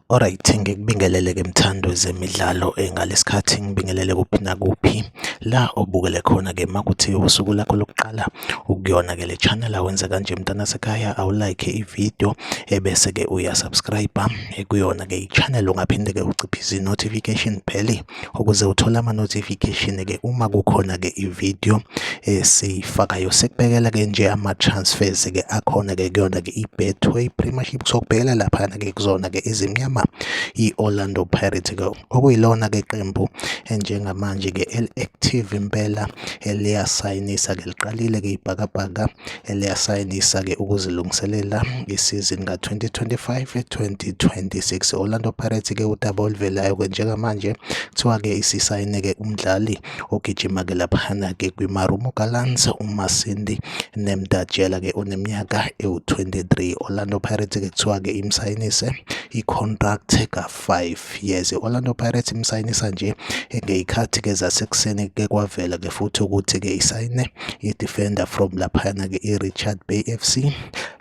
Alright, ngikubingelele-ke mthando zemidlalo ngalesikhathi ngibingelele kuphi nakuphi la obukele khona-ke makuthi usuku lakho lokuqala ukuyona-ke le channel awenze kanje mntanasekhaya awulike ividiyo ebese-ke uyasubscribe kuyona-ke i-channel ungaphinde-ke uciphize i-notification bell ukuze uthole ama-notification-ke uma kukhona-ke ividiyo esiyifakayo. Sekubekela-ke nje ama-transfers-ke akhona-ke kuyona-ke i-Betway Premiership sokubhekela laphana-ke kuzona-ke ezimnyama i-Orlando Pirates-ke okuyilona-ke qembu njengamanje-ke eli-active impela eliyasayinisa-ke liqalile-ke ibhakabhaka eliyasayinisa-ke ukuzilungiselela isizini ka-2025-2026. Orlando Pirates-ke udaba oluvelayo-ke njengamanje kuthiwa-ke isisayine-ke umdlali ogijima-ke laphana-ke kwiMarumo Gallants uMasindi Nemtatjela-ke oneminyaka ewu-23. Orlando Pirates-ke kuthiwa-ke imsayinise i-contract ka-5 years. Orlando Pirates imsayinisa nje ngey'khathi-ke zasekuseni-ke kwavela-ke futhi ukuthi-ke isayine i-defender from laphayana-ke i-Richards Bay FC,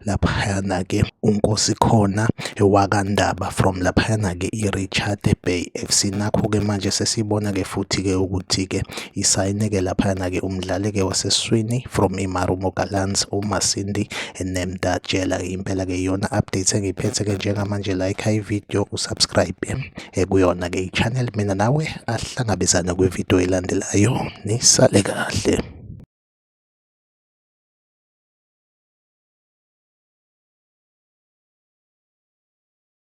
laphayana-ke uNkosikhona wakwaNdaba from laphayana-ke i-Richards Bay FC. Nakho-ke manje sesibona-ke futhi-ke ukuthi-ke isayine-ke laphayana-ke umdlali-ke wasesiswini from iMarumo Gallants uMasindi Nemtatjela. Impela-ke iyona update engiyiphethe-ke njengamanje. Like ividiyo usubscribe kuyona-ke i-channel, mina nawe ahlangabezane kwividiyo elandelayo. Nisale kahle.